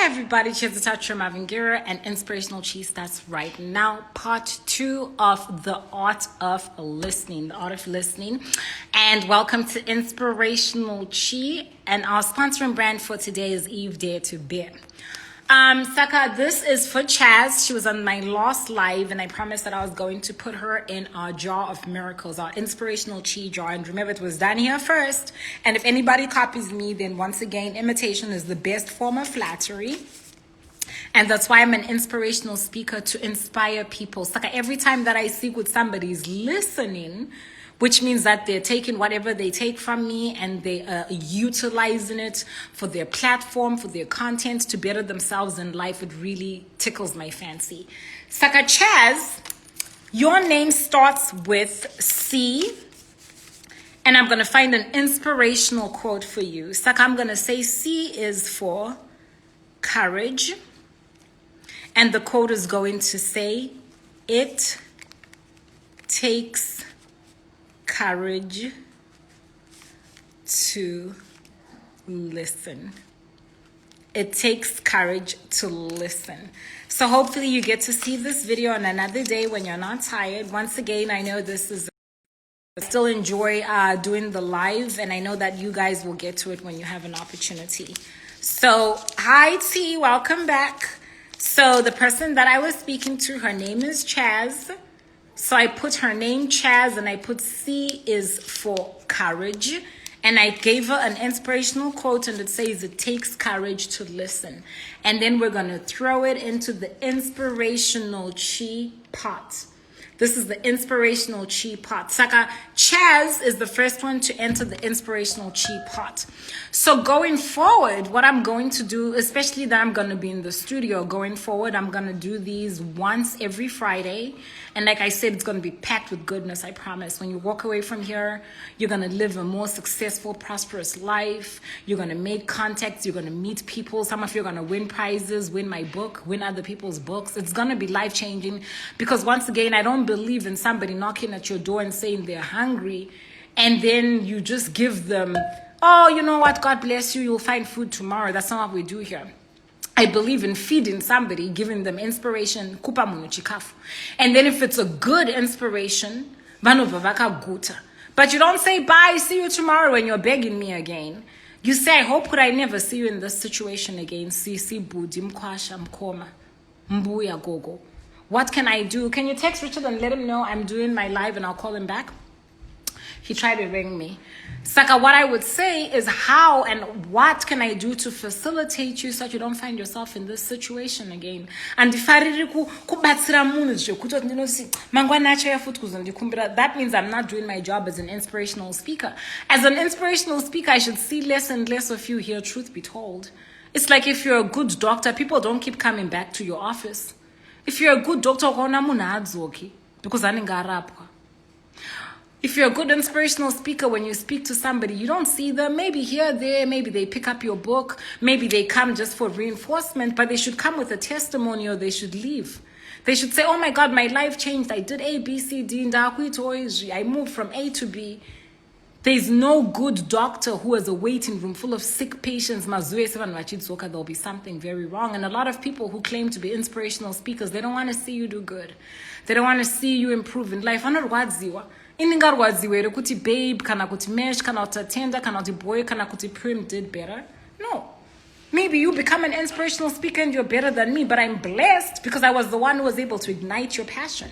everybody, here's the Mavingira, and Inspirational Chi starts right now. Part 2 of the art of listening, And welcome to Inspirational Chi. And our sponsoring brand for today is Eve Dare to Bear. Saka, this is for Chaz. She was on my last live, and I promised that I was going to put her in our jar of miracles, our inspirational chi jar. And remember, it was done here first. And if anybody copies me, then once again, imitation is the best form of flattery. And that's why I'm an inspirational speaker, to inspire people. Saka, every time that I speak with somebody's listening, which means that they're taking whatever they take from me and they are utilizing it for their platform, for their content, to better themselves in life. It really tickles my fancy. Saka Chaz, your name starts with C, and I'm going to find an inspirational quote for you. Saka, I'm going to say C is for courage, and the quote is going to say, it takes courage to listen. It takes courage to listen. So hopefully you get to see this video on another day when you're not tired. Once again, I know this is still enjoy doing the live, and I know that you guys will get to it when you have an opportunity. So hi T, welcome back. So the person that I was speaking to, her name is Chaz. So I put her name Chaz, and I put C is for courage. And I gave her an inspirational quote, and it says, it takes courage to listen. And then we're going to throw it into the inspirational chi pot. This is the inspirational chi pot. Saka, Chaz is the first one to enter the inspirational chi pot. So going forward, what I'm going to do, especially that I'm going to be in the studio going forward, I'm going to do these once every Friday. And like I said, it's going to be packed with goodness, I promise. When you walk away from here, you're going to live a more successful, prosperous life. You're going to make contacts. You're going to meet people. Some of you are going to win prizes, win my book, win other people's books. It's going to be life-changing, because once again, I don't believe in somebody knocking at your door and saying they're hungry, and then you just give them, oh, you know what, God bless you, you'll find food tomorrow. That's not what we do here. I believe in feeding somebody, giving them inspiration, kupa munhu chikafu. And then if it's a good inspiration, vanobva vakaguta. But you don't say, bye, see you tomorrow, when you're begging me again. You say, I hope could I never see you in this situation again. Sisi budi mkwasha mkoma mbuya gogo. What can I do? Can you text Richard and let him know I'm doing my live, and I'll call him back? He tried to ring me. Saka, what I would say is, how and what can I do to facilitate you so that you don't find yourself in this situation again? And that means I'm not doing my job as an inspirational speaker. As an inspirational speaker, I should see less and less of you here, truth be told. It's like if you're a good doctor, people don't keep coming back to your office. If you're a good doctor, because if you're a good inspirational speaker, when you speak to somebody, you don't see them. Maybe here, there, maybe they pick up your book. Maybe they come just for reinforcement, but they should come with a testimony, or they should leave. They should say, oh my God, my life changed. I did A, B, C, D, I moved from A to B. There's no good doctor who has a waiting room full of sick patients. There'll be something very wrong. And a lot of people who claim to be inspirational speakers, they don't want to see you do good. They don't want to see you improve in life. Iningarwadziwe kuti babe, kana kuti mesh, kana kuti tender, kana kuti boy, kana kuti prim did better. No. Maybe you become an inspirational speaker and you're better than me, but I'm blessed because I was the one who was able to ignite your passion.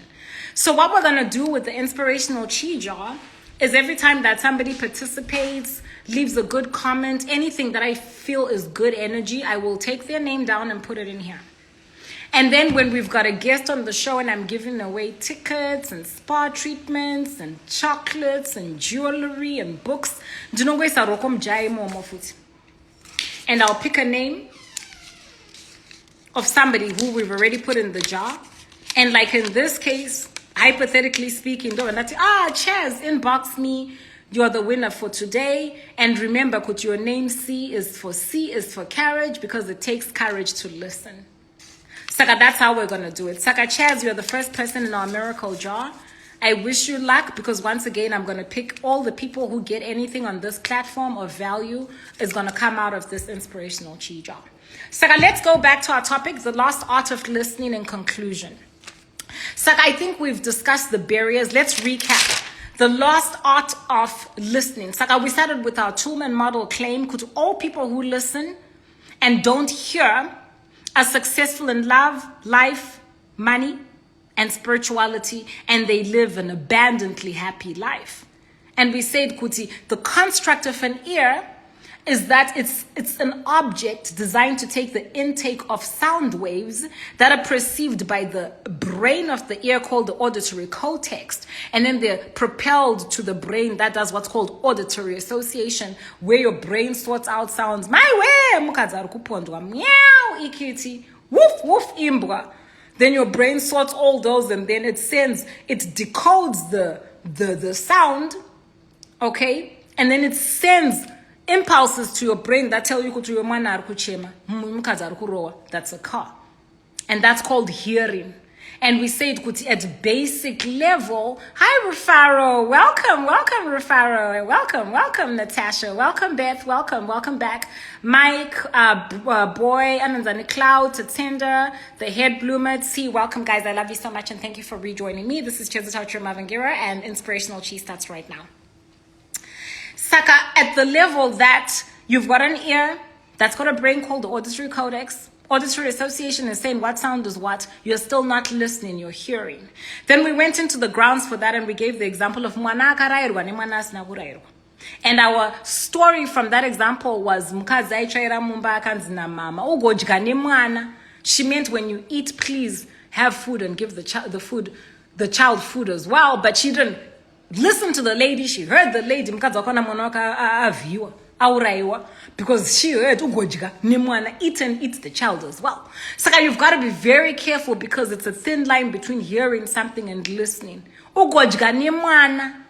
So what we're going to do with the inspirational chi jar is, every time that somebody participates, leaves a good comment, anything that I feel is good energy, I will take their name down and put it in here. And then when we've got a guest on the show and I'm giving away tickets and spa treatments and chocolates and jewelry and books, and I'll pick a name of somebody who we've already put in the jar. And like in this case, hypothetically speaking, Chaz, inbox me. You're the winner for today. And remember, put your name C is for courage, because it takes courage to listen. Saka, that's how we're going to do it. Saka Chaz, you're the first person in our miracle jar. I wish you luck, because once again, I'm going to pick all the people who get anything on this platform of value is going to come out of this inspirational chi jar. So let's go back to our topic, the lost art of listening in conclusion. So I think we've discussed the barriers. Let's recap. The lost art of listening. So we started with our Toolman model claim, could all people who listen and don't hear are successful in love, life, money, and spirituality, and they live an abundantly happy life. And we said, Kuti, the construct of an ear is that it's an object designed to take the intake of sound waves that are perceived by the brain of the ear, called the auditory cortex, and then they're propelled to the brain that does what's called auditory association, where your brain sorts out sounds. My way, mukadzaru kupondwa, meow, ikiti, woof, woof, imbwa. Then your brain sorts all those, and then it decodes the sound, okay? And then it sends impulses to your brain that tell you that's a car. And that's called hearing. And we said at basic level, hi Rufaro, welcome Rufaro, welcome Natasha, welcome Beth, welcome back. Mike, boy, Anandani Cloud, Tatenda, the head bloomer, T, welcome guys, I love you so much and thank you for rejoining me. This is Chezatacha Mavangira and Inspirational Chi starts right now. Saka, at the level that you've got an ear that's got a brain called the auditory cortex, auditory association is saying what sound is what, you're still not listening, you're hearing. Then we went into the grounds for that and we gave the example of mwana akarairwa ne mwana asina kurairwa. And our story from that example was mukadzi aitsvaira mumba akanzi mama ugodya nemwana. She meant when you eat, please have food and give the child food as well. But she didn't listen to the lady. She heard the lady mukadzi wakona mwana avhiwa auraiwa, because she heard ugodya nemwana, eat and eat the child as well. So you've got to be very careful, because it's a thin line between hearing something and listening. Ugodya nemwana.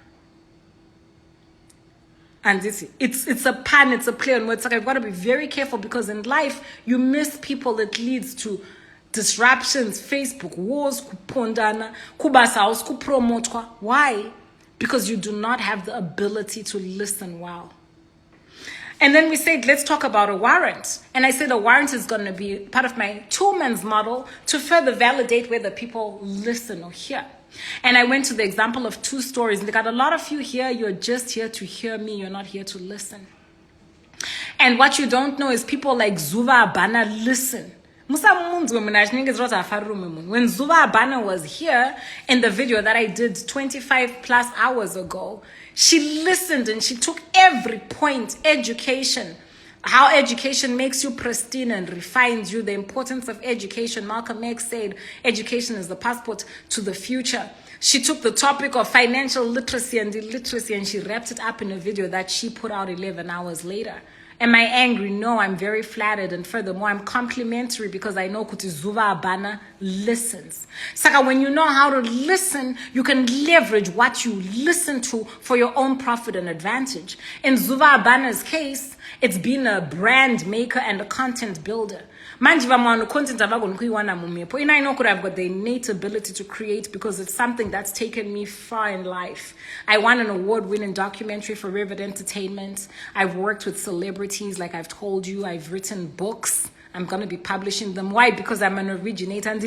And it's a pun, it's a play on words. So you've got to be very careful, because in life you miss people. It leads to disruptions, Facebook wars, kupondana, kubasa house, kupromotwa. Why? Because you do not have the ability to listen well. And then we said, let's talk about a warrant. And I said a warrant is going to be part of my Toolman's model to further validate whether people listen or hear. And I went to the example of 2 stories. And they got a lot of you here, you're just here to hear me, you're not here to listen. And what you don't know is people like Zuva Abana listen. When Zuva Abana was here in the video that I did 25 plus hours ago, she listened and she took every point. Education, how education makes you pristine and refines you, the importance of education. Malcolm X said education is the passport to the future. She took the topic of financial literacy and illiteracy and she wrapped it up in a video that she put out 11 hours later. Am I angry? No, I'm very flattered. And furthermore, I'm complimentary, because I know Kuti Zuva Abana listens. Saka, when you know how to listen, you can leverage what you listen to for your own profit and advantage. In Zuva Abana's case, it's been a brand maker and a content builder. Manje vamwana content avagonkuiwana mumepo. And I know I've got the innate ability to create, because it's something that's taken me far in life. I won an award-winning documentary for Rivet Entertainment. I've worked with celebrities, like I've told you. I've written books. I'm going to be publishing them. Why? Because I'm an originator.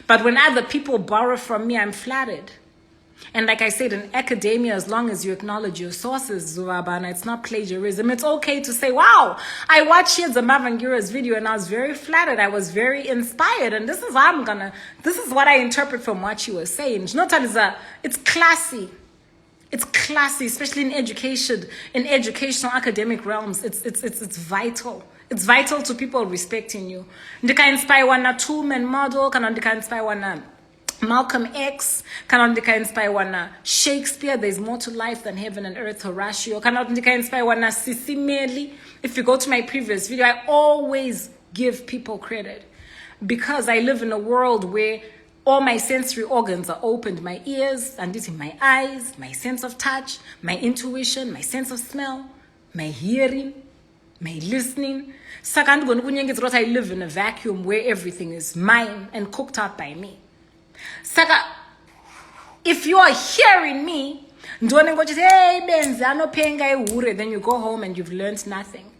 But when other people borrow from me, I'm flattered. And like I said, in academia, as long as you acknowledge your sources, Zuvabana, it's not plagiarism. It's okay to say, wow, I watched Shedza Mavangira's video and I was very flattered. I was very inspired. And this is what I interpret from what she was saying. It's classy. It's classy, especially in education, in educational academic realms. It's vital. It's vital to people respecting you. Ndika inspire one Toolman model, can ndika inspire one Malcolm X, can inspire one Shakespeare, there's more to life than heaven and earth, Horatio, can inspire one Sisi Meli. If you go to my previous video, I always give people credit, because I live in a world where all my sensory organs are opened. My ears, and this in my eyes, my sense of touch, my intuition, my sense of smell, my hearing, my listening. Second, I live in a vacuum where everything is mine and cooked up by me. Saka, if you are hearing me, then you go home and you've learned nothing.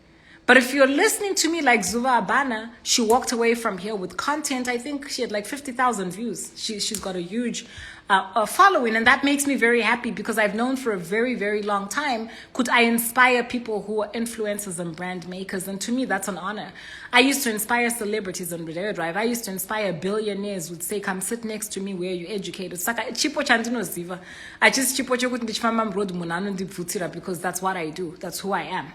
But if you're listening to me like Zuva Abana, she walked away from here with content. I think she had like 50,000 views. She's got a huge following, and that makes me very happy because I've known for a very, very long time, could I inspire people who are influencers and brand makers? And to me, that's an honor. I used to inspire celebrities on Rodeo Drive. I used to inspire billionaires would say, come sit next to me where you're educated. Saka chipo chandinoziva. I just chipo chokuti ndichifamba road munano ndibvutira because that's what I do. That's who I am.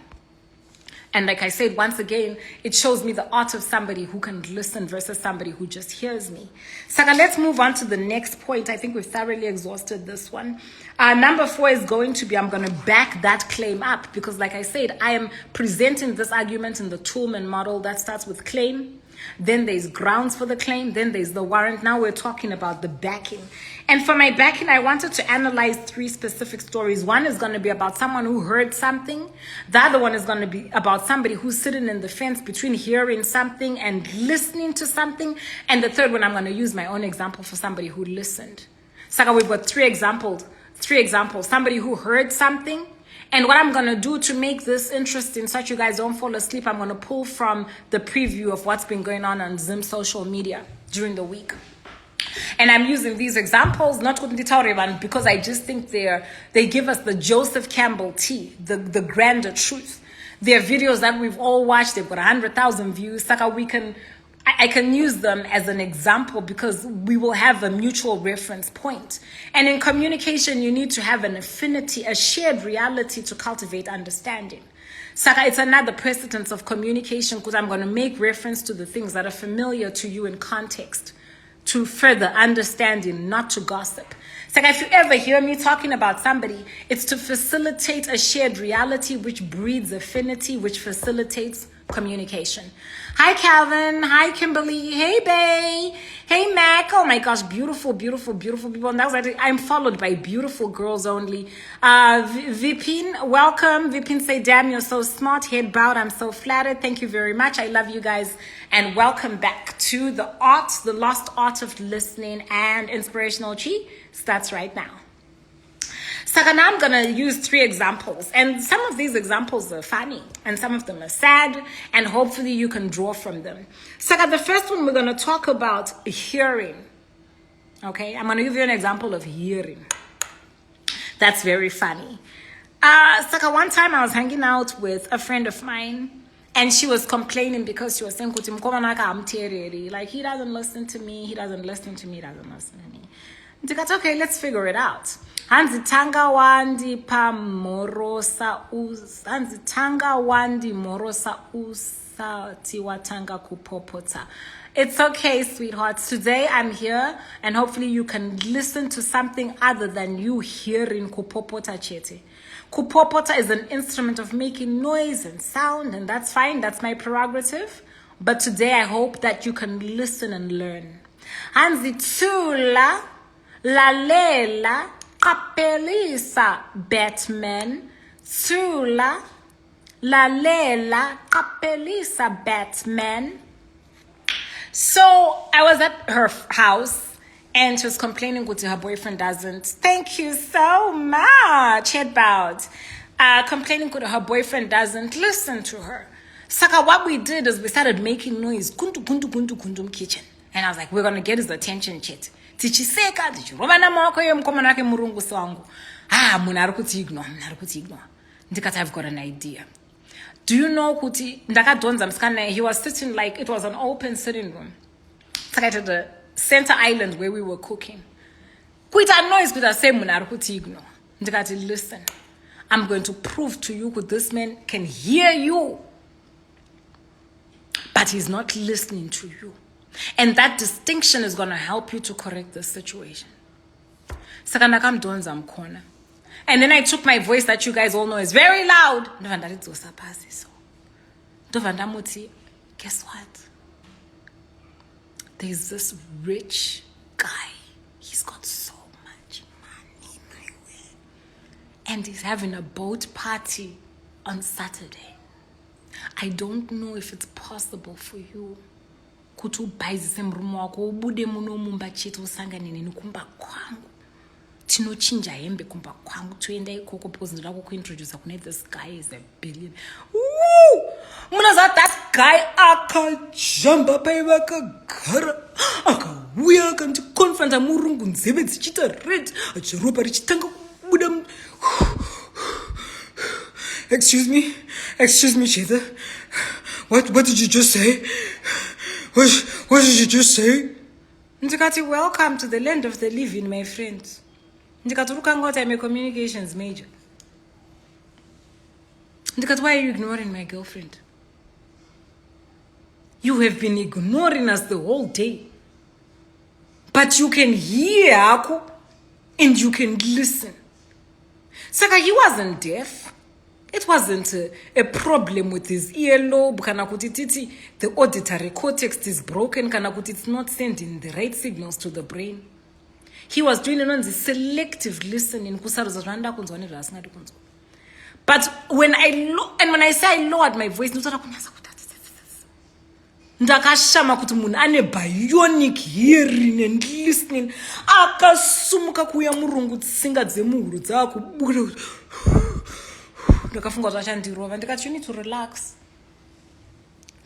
And like I said, once again, it shows me the art of somebody who can listen versus somebody who just hears me. Saka, let's move on to the next point. I think we've thoroughly exhausted this one. Number 4 is going to be, I'm going to back that claim up because like I said, I am presenting this argument in the Toolman model that starts with claim. Then there's grounds for the claim. Then there's the warrant. Now we're talking about the backing. And for my backing, I wanted to analyze 3 specific stories. One is going to be about someone who heard something. The other one is going to be about somebody who's sitting in the fence between hearing something and listening to something. And the third one, I'm going to use my own example for somebody who listened. So we've got 3 examples. Somebody who heard something. And what I'm going to do to make this interesting so that you guys don't fall asleep, I'm going to pull from the preview of what's been going on Zim social media during the week. And I'm using these examples, not because I just think they give us the Joseph Campbell tea, the grander truth. They're videos that we've all watched. They've got 100,000 views. Saka, I can use them as an example because we will have a mutual reference point. And in communication, you need to have an affinity, a shared reality to cultivate understanding. Saka, it's another precedence of communication because I'm going to make reference to the things that are familiar to you in context to further understanding, not to gossip. So if you ever hear me talking about somebody, it's to facilitate a shared reality which breeds affinity, which facilitates communication. Hi, Calvin. Hi, Kimberly. Hey, Bay. Hey, Mac. Oh, my gosh. Beautiful, beautiful, beautiful people. And that was I'm followed by beautiful girls only. Vipin, welcome. Vipin say, damn, you're so smart. Head bowed. I'm so flattered. Thank you very much. I love you guys. And welcome back to the lost art of listening and inspirational chi starts right now. So now I'm going to use 3 examples. And some of these examples are funny. And some of them are sad. And hopefully you can draw from them. So the first one, we're going to talk about hearing. Okay? I'm going to give you an example of hearing. That's very funny. So one time I was hanging out with a friend of mine. And she was complaining because she was saying, like, he doesn't listen to me. He doesn't listen to me. He doesn't listen to me. Okay, let's figure it out. Hanzitanga wandi pa morosa hanzitanga wandi morosa usa tiwatanga kupopota. It's okay, sweethearts. Today I'm here and hopefully you can listen to something other than you hearing kupopota chete. Kupopota is an instrument of making noise and sound, and that's fine. That's my prerogative. But today I hope that you can listen and learn. Hanzitula lalela kapelisa Batman. Tula lalela kapelisa Batman. So I was at her house and she was complaining that her boyfriend doesn't. Thank you so much. Head bowed. Complaining that her boyfriend doesn't listen to her. Saka, what we did is we started making noise. Kuntu kuntu kuntu kuntu kitchen. And I was like, we're gonna get his attention, chet. Tichiseka, tichirobana mawako ye mkomana wake murungu swangu. Muna kuti ignore. Ndikati, I've got an idea. Do you know kuti ndakadonza mskana, he was sitting like it was an open sitting room. Saka to the center island where we were cooking. Kuita noise kuita say muna kuti ignore. Ndikati, listen. I'm going to prove to you that this man can hear you, but he's not listening to you. And that distinction is going to help you to correct the situation. And then I took my voice that you guys all know is very loud. Guess what? There's this rich guy. He's got so much money, my way. And he's having a boat party on Saturday. I don't know if it's possible for you kutu bhaizise murume wako ubude muno mumba chetu usangane neni kumba kwangu tinochinja hembe kumba kwangu tuende ikoko because ndinoda kuintroduce kune this guy is a billion. Woo! Munaza, that guy akajamba paiva akagara akauya akandikonfranta murungu nzeve dzichiita red achiropa richitanga kubuda. Excuse me, Chitha. What did you just say? What did you just say? Ndikati, welcome to the land of the living, my friend. Ndikati, ukangoti, I'm a communications major. Ndikati, why are you ignoring my girlfriend? You have been ignoring us the whole day. But you can hear and you can listen. Saka, he wasn't deaf. It wasn't a problem with his earlobe. The auditory cortex is broken. It's not sending the right signals to the brain. He was doing the selective listening. But when I say I lowered my voice, ndakashama kuti munhu ane bionic hearing and listening akasumuka kuya murungu tsinga dzemuhuro dzakubuda. Ndakafunga kuti achandirova ndikati, you need to relax.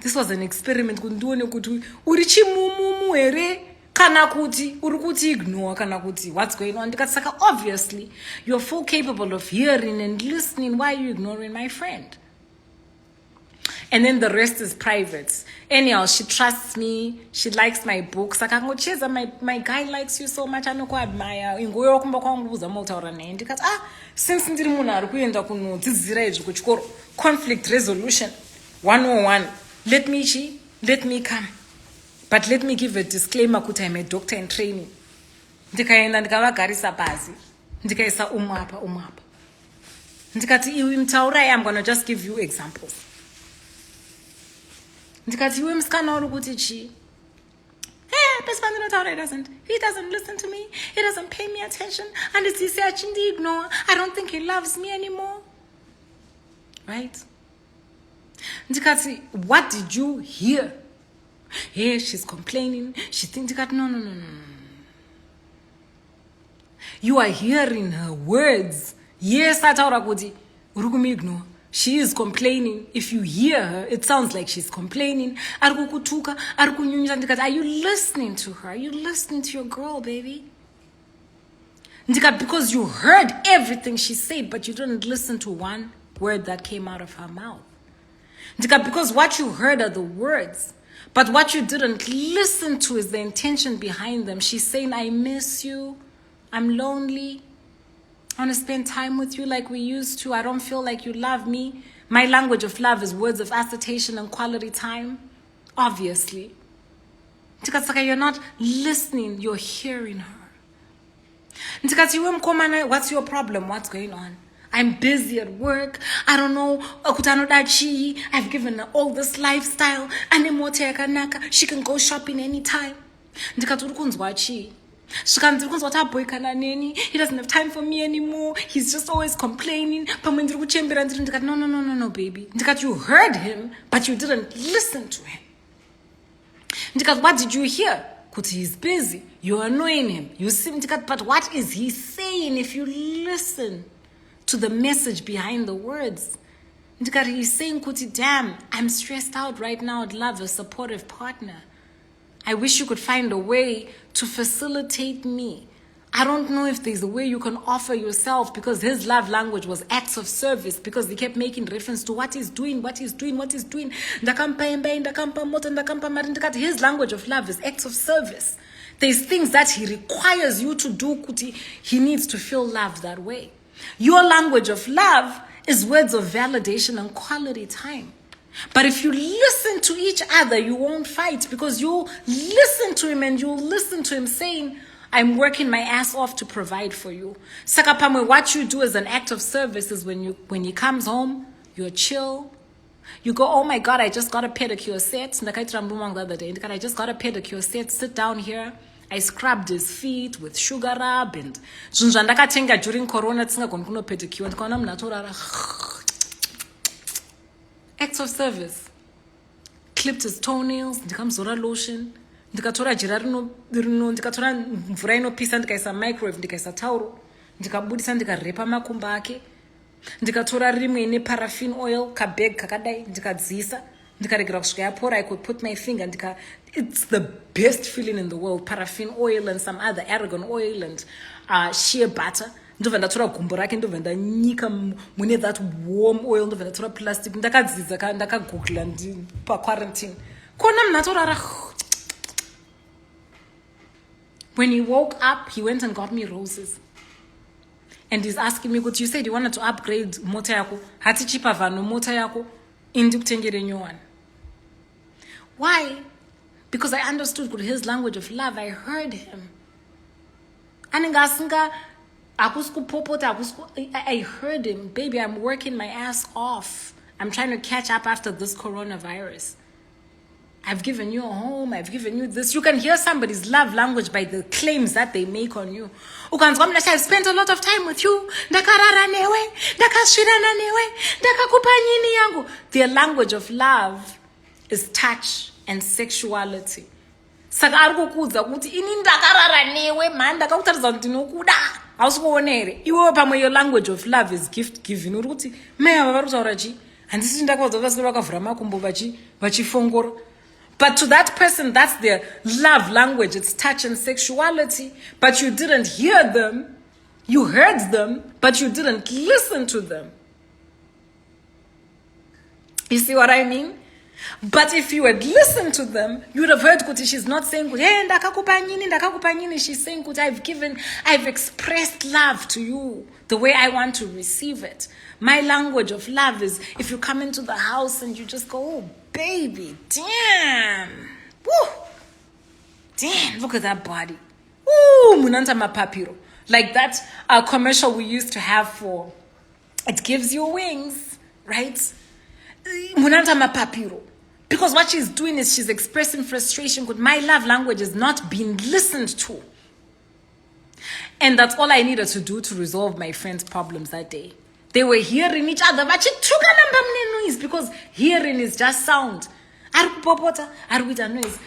This was an experiment kuti ndione kuti uri chimumumu here kana kuti uri kuti ignore kana kuti what's going on. Ndikati saka obviously you're full capable of hearing and listening. Why are you ignoring my friend? And then the rest is private. Anyhow, she trusts me. She likes my books. Like, my guy likes you so much. I know I admire. Since conflict resolution 101. Let me come. But let me give a disclaimer kuti I'm a doctor in training. Ndikaenda ndikavagarisa pasi. Ndikaisa umapa. Ndikati iwe mtaura, I'm going to just give you examples. Ndikati iwe msikana uri kuti chi? He doesn't listen to me. He doesn't pay me attention. And it's easy to ignore. I don't think he loves me anymore. Right? Ndikati, what did you hear? Hey, she's complaining. She thinks, no. You are hearing her words. Yes, ataura kuti urukumi ignore. She is complaining. If you hear her, it sounds like she's complaining. Are you listening to her? Are you listening to your girl, baby? Because you heard everything she said, but you didn't listen to one word that came out of her mouth. Because what you heard are the words, but what you didn't listen to is the intention behind them. She's saying, I miss you. I'm lonely. I want to spend time with you like we used to. I don't feel like you love me. My language of love is words of assertion and quality time. Obviously. You're not listening, you're hearing her. What's your problem? What's going on? I'm busy at work. I don't know. I've given her all this lifestyle. She can go shopping anytime. He doesn't have time for me anymore. He's just always complaining. No, baby. You heard him, but you didn't listen to him. What did you hear? He's busy. You're annoying him. You see, but what is he saying if you listen to the message behind the words? He's saying, damn, I'm stressed out right now. I'd love a supportive partner. I wish you could find a way to facilitate me. I don't know if there's a way you can offer yourself, because his love language was acts of service, because he kept making reference to what he's doing. His language of love is acts of service. There's things that he requires you to do. He needs to feel loved that way. Your language of love is words of validation and quality time. But if you listen to each other, you won't fight, because you'll listen to him and you'll listen to him saying, I'm working my ass off to provide for you. Sakapamwe, what you do as an act of service is when he comes home, you're chill. You go, oh my God, I just got a pedicure set. The other day, I just got a pedicure set. Sit down here. I scrubbed his feet with sugar rub and during Corona, pedicure. Acts of service. Clipped his toenails, ndikamzora lotion, ndikatora jira rino, ndikatora mvura inopisa ndikaisa microwave, ndikaisa tauro, ndikabudisa ndikarepa makumbo ake, ndikatora rimwe ine paraffin oil kabag kakadai ndikadzisa. I could put my finger and it's the best feeling in the world. Paraffin oil and some other argan oil and shea butter. Ndovenda tora gumbo rake ndovenda nyika mune that warm oil ndovenda tora plastic ndakadziza ndakagoogla pa quarantine kona mnatorara. When he woke up, he went and got me roses. And he's asking me, "But you said you wanted to upgrade motor yako. Hati chipa vano motor yako indi kutengere new one." Why? Because I understood his language of love. I heard him. Aningasinga akusku popota akusku. I heard him, baby. I'm working my ass off. I'm trying to catch up after this coronavirus. I've given you a home. I've given you this. You can hear somebody's love language by the claims that they make on you. I've spent a lot of time with you. Their language of love is touch and sexuality. Saka arikukuudza kuti ini ndakarara newe man ndakakutaridza kuti ndinokuda hausimuonere iwewe pamwe your language of love is gift giving uri kuti mai ava vari kutaura chi handisiti ndakavaudza vasiri vakavhura makumbo vachifongora. But to that person, that's their love language. It's touch and sexuality. But you didn't hear them. You heard them, but you didn't listen to them. You see what I mean? But if you had listened to them, you would have heard Kuti. She's not saying, hey, ndakakupanyini. She's saying, Kuti, I've expressed love to you the way I want to receive it. My language of love is if you come into the house and you just go, oh, baby, damn. Woo. Damn, look at that body. Ooh, munanta mapapiro. Like that commercial we used to have for, it gives you wings, right? Munanta mapapiro. Because what she's doing is she's expressing frustration because my love language is not being listened to. And that's all I needed to do to resolve my friend's problems that day. They were hearing each other, but she took a noise because hearing is just sound. Noise.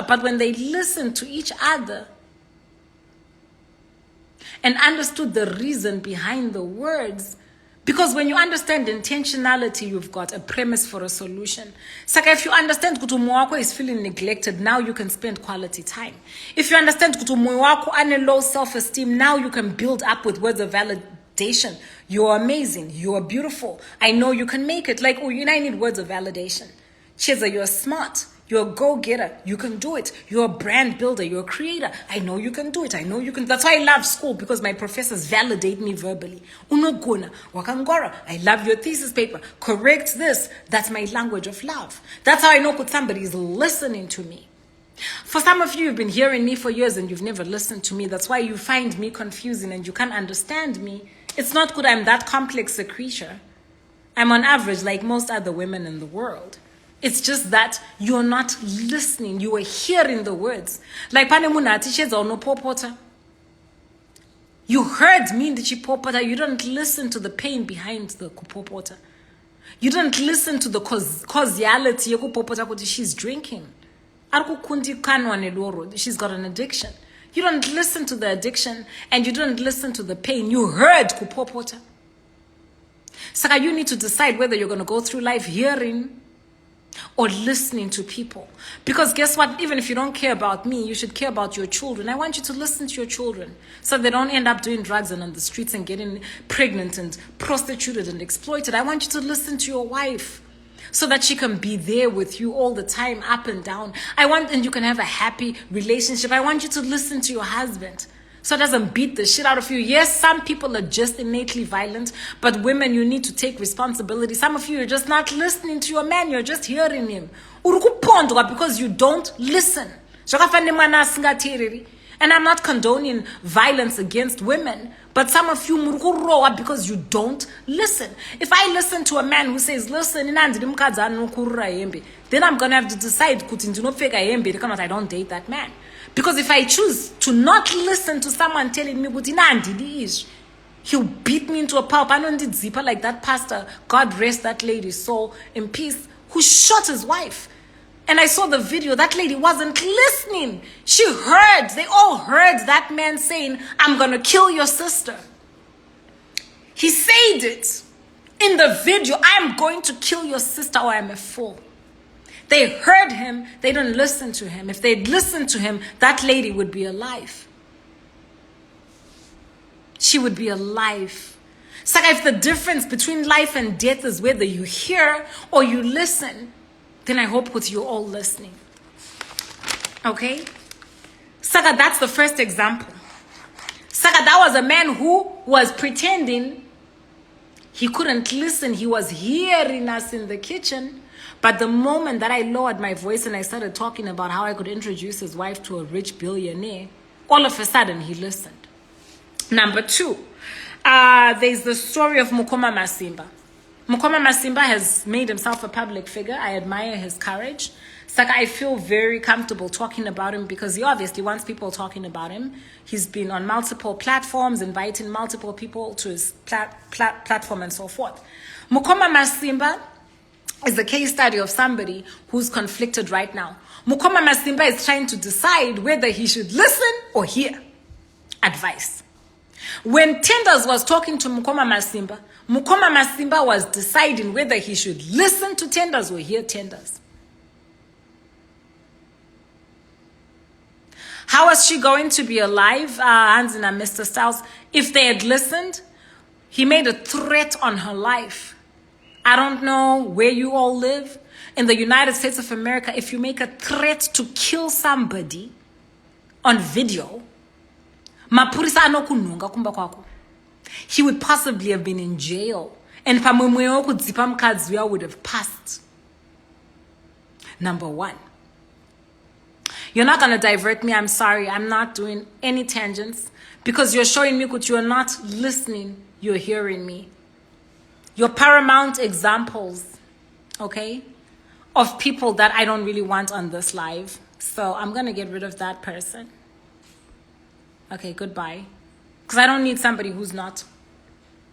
But when they listened to each other and understood the reason behind the words, because when you understand intentionality, you've got a premise for a solution. So if you understand that Muwako is feeling neglected, now you can spend quality time. If you understand that Muwako has low self-esteem, now you can build up with words of validation. You're amazing. You're beautiful. I know you can make it. Like, oh, I need words of validation. Cheza, you're smart. You're a go-getter. You can do it. You're a brand builder. You're a creator. I know you can do it. I know you can. That's why I love school, because my professors validate me verbally. Unogona, wakangora. I love your thesis paper. Correct this. That's my language of love. That's how I know that somebody is listening to me. For some of you, you've been hearing me for years and you've never listened to me. That's why you find me confusing and you can't understand me. It's not good I'm that complex a creature. I'm on average like most other women in the world. It's just that you're not listening. You are hearing the words. Like panemuna teaches or no popota. You heard me in the chipopota. You don't listen to the pain behind the kupopota. You don't listen to the causality. She's drinking. She's got an addiction. You don't listen to the addiction and you don't listen to the pain. You heard kupopota. So you need to decide whether you're going to go through life hearing or listening to people. Because guess what? Even if you don't care about me, you should care about your children. I want you to listen to your children so they don't end up doing drugs and on the streets and getting pregnant and prostituted and exploited. I want you to listen to your wife so that she can be there with you all the time, up and down. And you can have a happy relationship. I want you to listen to your husband so it doesn't beat the shit out of you. Yes, some people are just innately violent, but women, you need to take responsibility. Some of you are just not listening to your man, you're just hearing him. Because you don't listen. And I'm not condoning violence against women, but some of you because you don't listen. If I listen to a man who says, listen, then I'm going to have to decide because I don't date that man. Because if I choose to not listen to someone telling me, he'll beat me into a pulp. I don't need zipper like that pastor, God rest that lady's soul in peace, who shot his wife. And I saw the video. That lady wasn't listening. She heard. They all heard that man saying, I'm going to kill your sister. He said it. in the video, I'm going to kill your sister or I'm a fool. They heard him. They didn't listen to him. If they'd listened to him, that lady would be alive. She would be alive. It's like if the difference between life and death is whether you hear or you listen, then I hope with you all listening. Okay? Saka, that's the first example. Saka, that was a man who was pretending he couldn't listen. He was hearing us in the kitchen. But the moment that I lowered my voice and I started talking about how I could introduce his wife to a rich billionaire, all of a sudden he listened. Number 2, there's the story of Mukoma Masimba. Mukoma Masimba has made himself a public figure. I admire his courage. Saka, I feel very comfortable talking about him because he obviously wants people talking about him. He's been on multiple platforms, inviting multiple people to his platform and so forth. Mukoma Masimba is a case study of somebody who's conflicted right now. Mukoma Masimba is trying to decide whether he should listen or hear advice. When Tenders was talking to Mukoma Masimba was deciding whether he should listen to Tenders or hear Tenders. How was she going to be alive, Hansen and Mr. Styles? If they had listened, he made a threat on her life. I don't know where you all live. In the United States of America, if you make a threat to kill somebody on video, he would possibly have been in jail. And would have passed. Number 1. You're not going to divert me. I'm sorry. I'm not doing any tangents because you're showing me that you're not listening. You're hearing me. You're paramount examples, okay, of people that I don't really want on this live. So I'm going to get rid of that person. Okay, goodbye. Because I don't need somebody who's not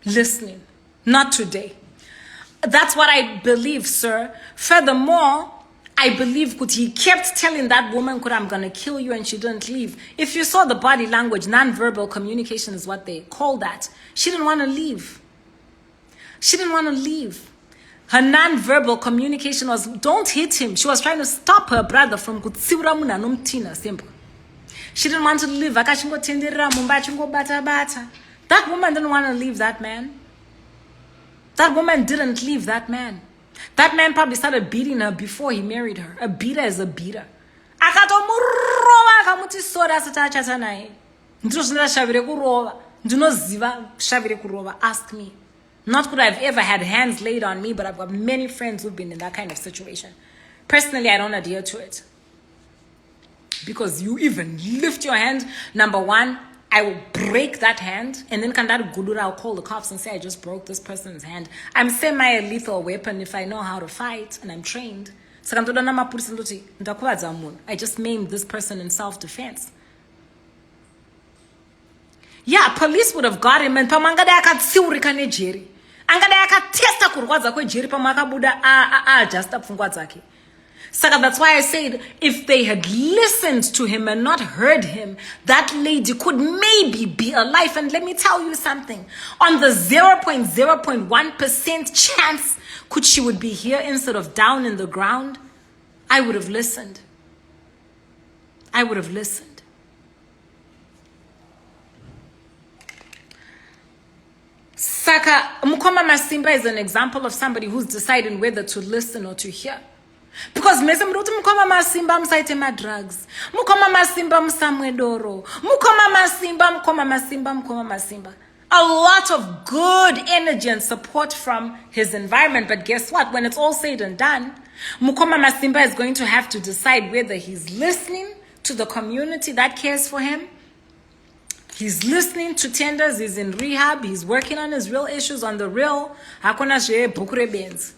listening. Not today. That's what I believe, sir. Furthermore, I believe that he kept telling that woman, I'm going to kill you, and she didn't leave. If you saw the body language, non-verbal communication is what they call that. She didn't want to leave. She didn't want to leave. Her non-verbal communication was, don't hit him. She was trying to stop her brother from kutsiura muna nomtina, simple. She didn't want to leave. That woman didn't want to leave that man. That woman didn't leave that man. That man probably started beating her before he married her. A beater is a beater. Ask me. Not that I've ever had hands laid on me, but I've got many friends who've been in that kind of situation. Personally, I don't adhere to it. Because you even lift your hand, number 1, I will break that hand, and then I'll call the cops and say I just broke this person's hand. I'm semi-lethal weapon if I know how to fight and I'm trained. I just maimed this person in self-defense. Yeah, police would have got him and pamangada akatsiurika nejeri. Angada akatesta kurwadza kwejeri pamakabuda just apfungwa dzake. Saka, that's why I said if they had listened to him and not heard him, that lady could maybe be alive. And let me tell you something. On the 0.0.1% chance could she would be here instead of down in the ground, I would have listened. I would have listened. Saka, Mukoma Masimba is an example of somebody who's deciding whether to listen or to hear. Because Mukoma Masimba msaitema drugs. Mukoma Masimba msamwedoro. Mukoma Masimba. A lot of good energy and support from his environment. But guess what? When it's all said and done, Mukoma Masimba is going to have to decide whether he's listening to the community that cares for him. He's listening to Tenders. He's in rehab. He's working on his real issues on the real. Hakuna she bukure benz.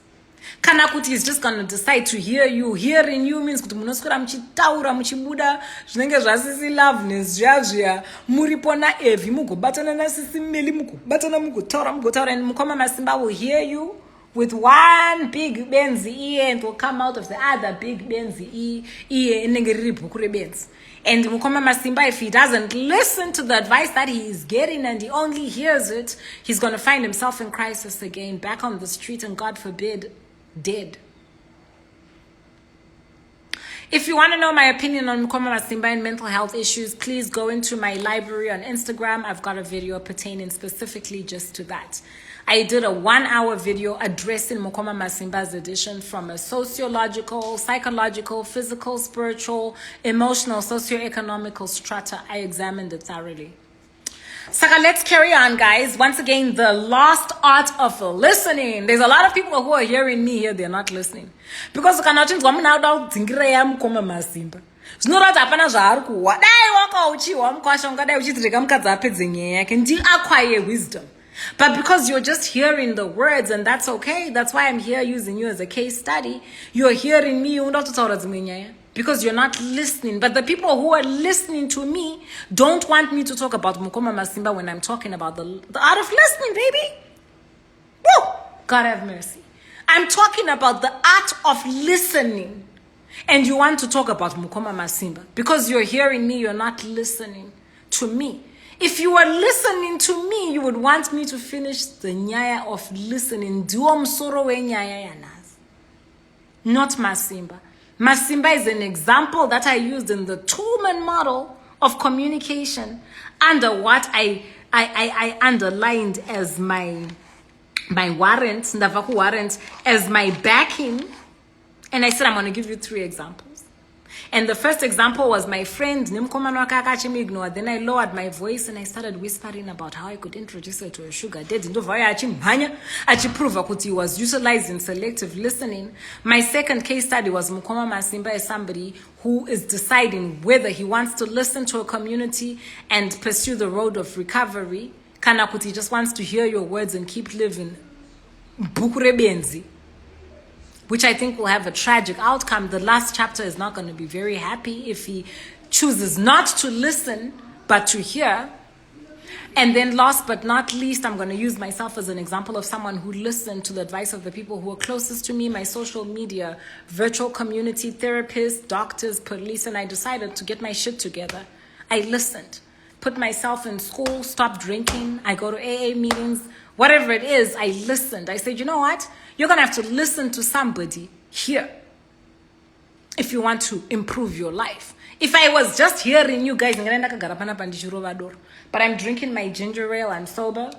Kanakuti is just going to decide to hear you. Hearing you means kuti munoswera muchitaura muchibuda zvinenge zvasisi loveness zvazvia muripona evi mugobatana nasisi meli mugobatana mugotaura and Mukoma Masimba will hear you with one big benzi ear and will come out of the other big benzi ear and Mukoma Masimba, if he doesn't listen to the advice that he is getting and he only hears it, he's going to find himself in crisis again, back on the street, and God forbid, dead. If you want to know my opinion on Mukoma Masimba and mental health issues, please go into my library on Instagram. I've got a video pertaining specifically just to that. I did a 1-hour video addressing Mukoma Masimba's addiction from a sociological, psychological, physical, spiritual, emotional, socioeconomical strata. I examined it thoroughly. So let's carry on, guys. Once again, the lost art of listening. There's a lot of people who are hearing me here, they're not listening. Because you cannot change woman out Mukoma Masimba. It's not that hapana zvaru what I walk out wamkwashonga dai uchitireka mukadzi apedze nyaya yake ndi acquire wisdom. But because you're just hearing the words, and that's okay, that's why I'm here using you as a case study. You're hearing me, because you're not listening. But the people who are listening to me don't want me to talk about Mukoma Masimba when I'm talking about the art of listening, baby. Woo! God have mercy. I'm talking about the art of listening. And you want to talk about Mukoma Masimba. Because you're hearing me, you're not listening to me. If you were listening to me, you would want me to finish the nyaya of listening. Not Masimba. Masimba is an example that I used in the two-man model of communication under what I underlined as my warrant, Ndavaku warrant, as my backing. And I said, I'm going to give you 3 examples. And the first example was my friend, then I lowered my voice and I started whispering about how I could introduce her to a sugar daddy. He was utilizing selective listening. My second case study was Mukoma Masimba is somebody who is deciding whether he wants to listen to a community and pursue the road of recovery. Kanakuti just wants to hear your words and keep living. Which I think will have a tragic outcome. The last chapter is not going to be very happy if he chooses not to listen, but to hear. And then last but not least, I'm going to use myself as an example of someone who listened to the advice of the people who are closest to me, my social media, virtual community, therapists, doctors, police, and I decided to get my shit together. I listened, put myself in school, stopped drinking, I go to AA meetings, whatever it is, I listened. I said, you know what? You're going to have to listen to somebody here if you want to improve your life. If I was just hearing you guys, but I'm drinking my ginger ale, I'm sober.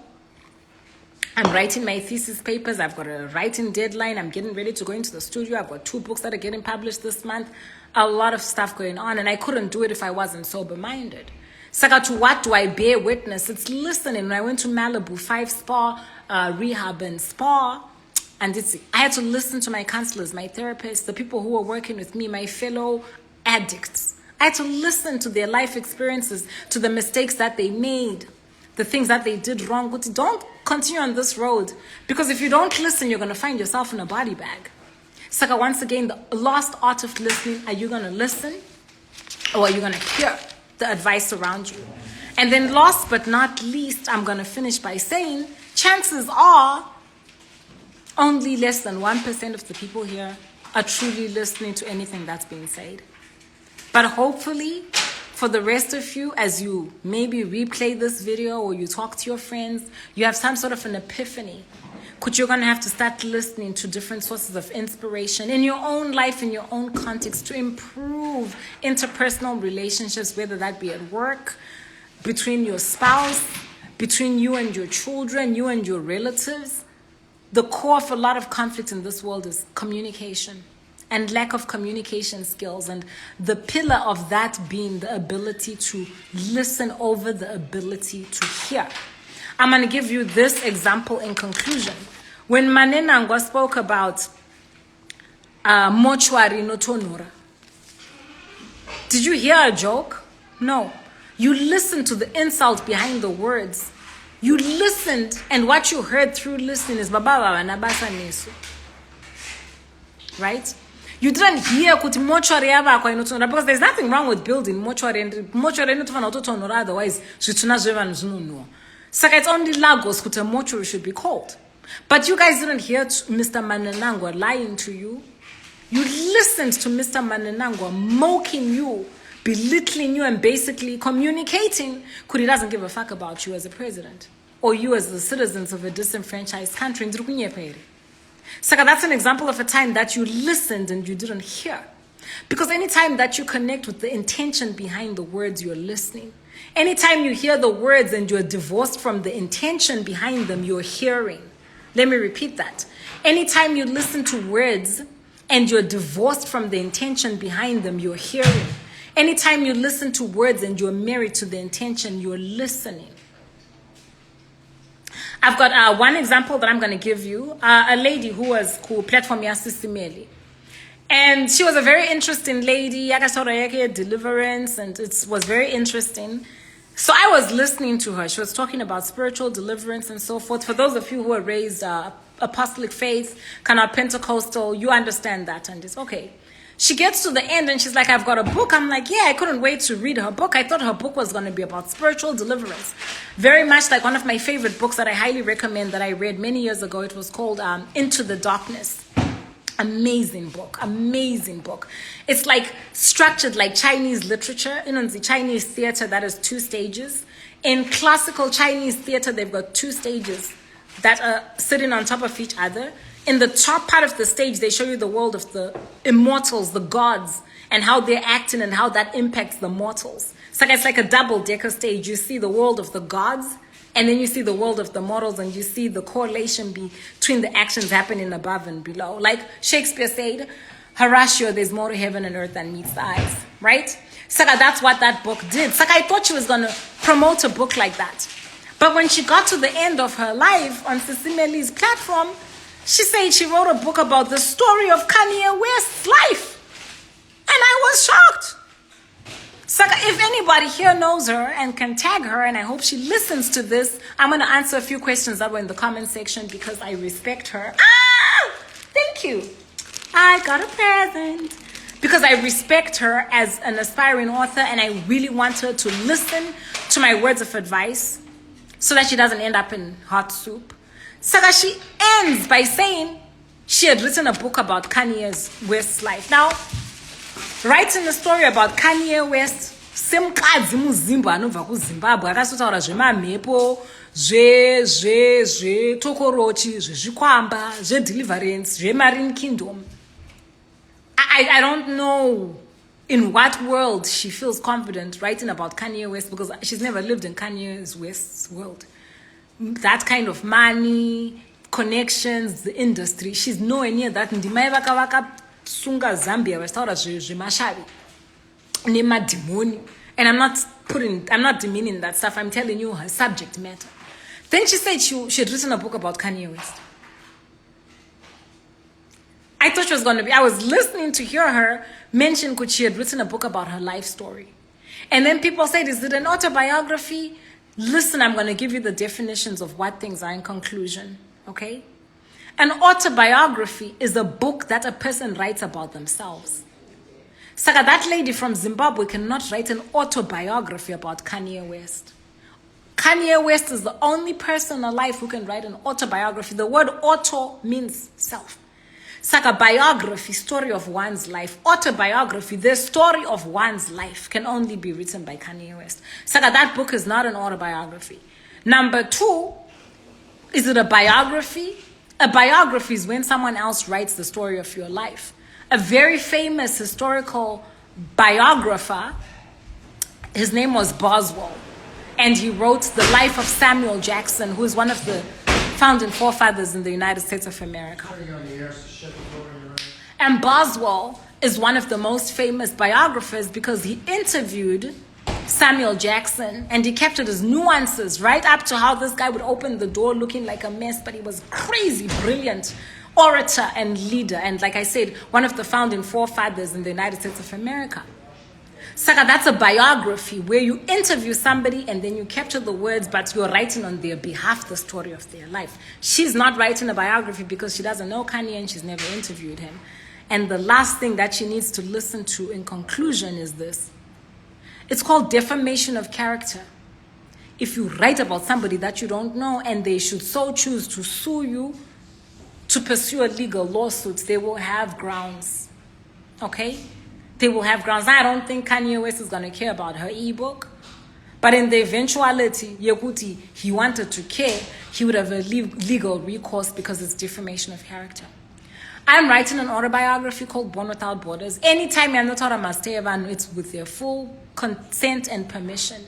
I'm writing my thesis papers. I've got a writing deadline. I'm getting ready to go into the studio. I've got 2 books that are getting published this month. A lot of stuff going on, and I couldn't do it if I wasn't sober-minded. Saka, to what do I bear witness? It's listening. When I went to Malibu, 5-spa rehab and spa, and I had to listen to my counselors, my therapists, the people who were working with me, my fellow addicts. I had to listen to their life experiences, to the mistakes that they made, the things that they did wrong. Don't continue on this road, because if you don't listen, you're going to find yourself in a body bag. Saka, once again, the lost art of listening. Are you going to listen, or are you going to hear the advice around you? And then last but not least, I'm going to finish by saying, chances are only less than 1% of the people here are truly listening to anything that's being said. But hopefully, for the rest of you, as you maybe replay this video or you talk to your friends, you have some sort of an epiphany. You're going to have to start listening to different sources of inspiration in your own life, in your own context, to improve interpersonal relationships, whether that be at work, between your spouse, between you and your children, you and your relatives. The core of a lot of conflict in this world is communication and lack of communication skills, and the pillar of that being the ability to listen over the ability to hear. I'm going to give you this example in conclusion. When Manenangwa spoke about mortuary notonura, did you hear a joke? No. You listened to the insult behind the words. You listened, and what you heard through listening is Baba Nabasa Nesu. Right? You didn't hear kuti mortuary because there's nothing wrong with building mortuary, and mortuary otherwise it's only Lagos kuti a mortuary should be called. But you guys didn't hear Mr. Manenangwa lying to you. You listened to Mr. Manenangwa mocking you, belittling you, and basically communicating because he doesn't give a fuck about you as a president or you as the citizens of a disenfranchised country. So that's an example of a time that you listened and you didn't hear. Because anytime that you connect with the intention behind the words you're listening, anytime you hear the words and you're divorced from the intention behind them, you're hearing. Let me repeat that. Anytime you listen to words and you're divorced from the intention behind them, you're hearing. Anytime you listen to words and you're married to the intention, you're listening. I've got one example that I'm going to give you. A lady who was platform Yasisimeli. And she was a very interesting lady. Deliverance, and it was very interesting. So I was listening to her. She was talking about spiritual deliverance and so forth. For those of you who are raised apostolic faith, kind of Pentecostal, you understand that. And it's okay. She gets to the end and she's like, I've got a book. I'm like, yeah, I couldn't wait to read her book. I thought her book was going to be about spiritual deliverance. Very much like one of my favorite books that I highly recommend that I read many years ago. It was called Into the Darkness. Amazing book, amazing book. It's like structured like Chinese literature. You know, the Chinese theater that is 2 stages. In classical Chinese theater, they've got 2 stages that are sitting on top of each other. In the top part of the stage, they show you the world of the immortals, the gods, and how they're acting and how that impacts the mortals. So it's like a double-decker stage. You see the world of the gods, and then you see the world of the mortals, and you see the correlation between the actions happening above and below. Like Shakespeare said, Horatio, there's more to heaven and earth than meets the eyes, right? Saka, that's what that book did. Saka, I thought she was going to promote a book like that. But when she got to the end of her life on Sisimeli's platform, she said she wrote a book about the story of Kanye West's life. And I was shocked. Saka, if anybody here knows her and can tag her, and I hope she listens to this, I'm going to answer a few questions that were in the comment section because I respect her. Thank you. I got a present. Because I respect her as an aspiring author, and I really want her to listen to my words of advice so that she doesn't end up in hot soup. Saka, she ends by saying she had written a book about Kanye West's life. Now, writing a story about Kanye West, semukadzi muzimba anobva kuZimbabwe akatotaura zvemamhepo zvetokorochi zvezvikwamba zvedeliverance zvemarine kingdom. I don't know in what world she feels confident writing about Kanye West because she's never lived in Kanye West's world. That kind of money, connections, the industry, she's nowhere near that. Ndimai vakasunga Zambia vastaura zvemashavi nemadhimoni. And I'm not demeaning that stuff. I'm telling you her subject matter. Then she said she had written a book about Kanye West. I thought she was going to be, I was listening to hear her mention that she had written a book about her life story. And then people said, is it an autobiography? Listen, I'm going to give you the definitions of what things are in conclusion, okay? An autobiography is a book that a person writes about themselves. Saka, that lady from Zimbabwe cannot write an autobiography about Kanye West. Kanye West is the only person alive who can write an autobiography. The word auto means self. Saka, biography, story of one's life. Autobiography, the story of one's life can only be written by Kanye West. Saka, that book is not an autobiography. Number 2, is it a biography? A biography is when someone else writes the story of your life. A very famous historical biographer, his name was Boswell, and he wrote the life of Samuel Jackson, who is one of the founding forefathers in the United States of America. And Boswell is one of the most famous biographers because he interviewed Samuel Jackson and he captured his nuances right up to how this guy would open the door looking like a mess, but he was crazy, brilliant orator and leader. And like I said, one of the founding forefathers in the United States of America. Saka, that's a biography where you interview somebody and then you capture the words, but you're writing on their behalf the story of their life. She's not writing a biography because she doesn't know Kanye and she's never interviewed him. And the last thing that she needs to listen to in conclusion is this. It's called defamation of character. if you write about somebody that you don't know and they should so choose to sue you, to pursue a legal lawsuit, they will have grounds. Okay? They will have grounds. I don't think Kanye West is going to care about her ebook. But in the eventuality, Yekuti, he wanted to care, he would have a legal recourse because it's defamation of character. I'm writing an autobiography called Born Without Borders. Anytime you're not it's with their full consent and permission,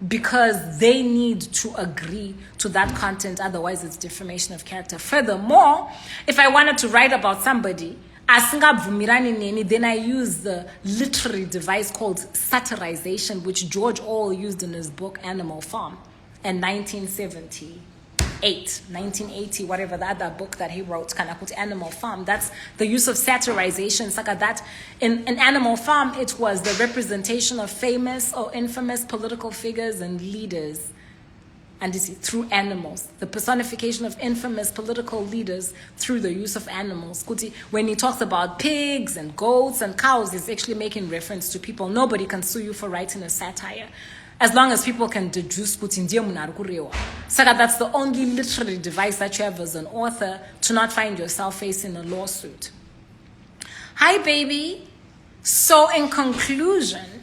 because they need to agree to that content, otherwise it's defamation of character. Furthermore, if I wanted to write about somebody, then I use the literary device called satirization, which George Orwell used in his book Animal Farm in 1980, whatever the other book that he wrote, Animal Farm. That's the use of satirization. That in Animal Farm, it was the representation of famous or infamous political figures and leaders. And this is through animals, the personification of infamous political leaders through the use of animals. When he talks about pigs and goats and cows, he's actually making reference to people. Nobody can sue you for writing a satire, as long as people can deduce. So that's the only literary device that you have as an author to not find yourself facing a lawsuit. Hi, baby. So in conclusion,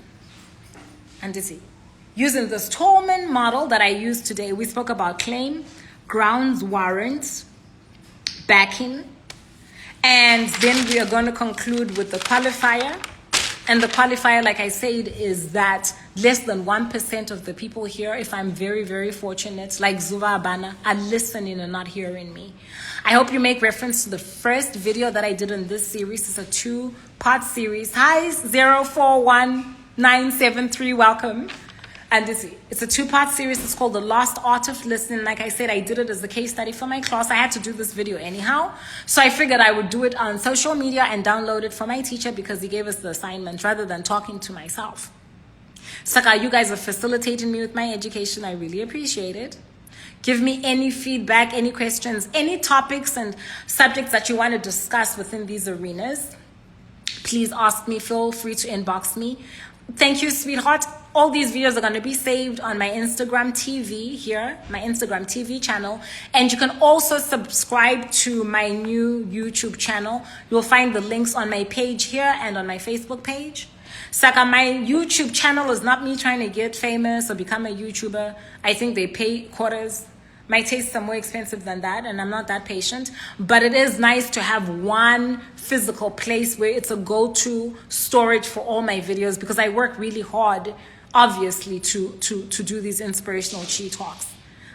and this is using the Stallman model that I used today, we spoke about claim, grounds, warrants, backing, and then we are going to conclude with the qualifier. And the qualifier, like I said, is that less than 1% of the people here, if I'm very, very fortunate, like Zuva Abana, are listening and not hearing me. I hope you make reference to the first video that I did in this series. It's a 2-part series. Hi, 041973, welcome. And it's a 2-part series. It's called The Lost Art of Listening. Like I said, I did it as a case study for my class. I had to do this video anyhow. So I figured I would do it on social media and download it for my teacher because he gave us the assignment rather than talking to myself. Saka, you guys are facilitating me with my education. I really appreciate it. Give me any feedback, any questions, any topics and subjects that you want to discuss within these arenas. Please ask me. Feel free to inbox me. Thank you, sweetheart. All these videos are going to be saved on my Instagram TV here, my Instagram TV channel. And you can also subscribe to my new YouTube channel. You'll find the links on my page here and on my Facebook page. Saka, my YouTube channel is not me trying to get famous or become a YouTuber. I think they pay quarters. My tastes are more expensive than that, and I'm not that patient. But it is nice to have one physical place where it's a go-to storage for all my videos, because I work really hard, obviously, to do these inspirational chi talks.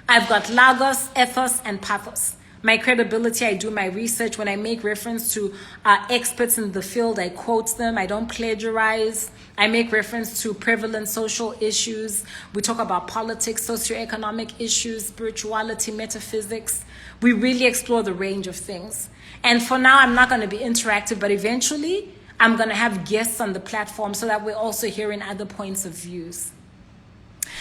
I've got logos, ethos, and pathos. My credibility, I do my research. When I make reference to experts in the field, I quote them. I don't plagiarize. I make reference to prevalent social issues. We talk about politics, socioeconomic issues, spirituality, metaphysics. We really explore the range of things. And for now, I'm not going to be interactive, but eventually, I'm going to have guests on the platform so that we're also hearing other points of views.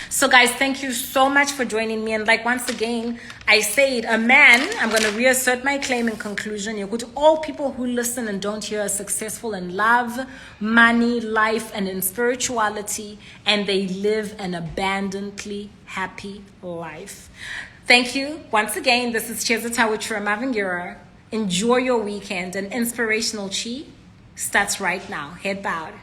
So guys, thank you so much for joining me. And like once again, I said, I'm going to reassert my claim in conclusion. You're good to all people who listen and don't hear are successful in love, money, life, and in spirituality, and they live an abundantly happy life. Thank you. Once again, this is Chezita with Mavingira. Enjoy your weekend, and inspirational chi starts right now. Head bowed.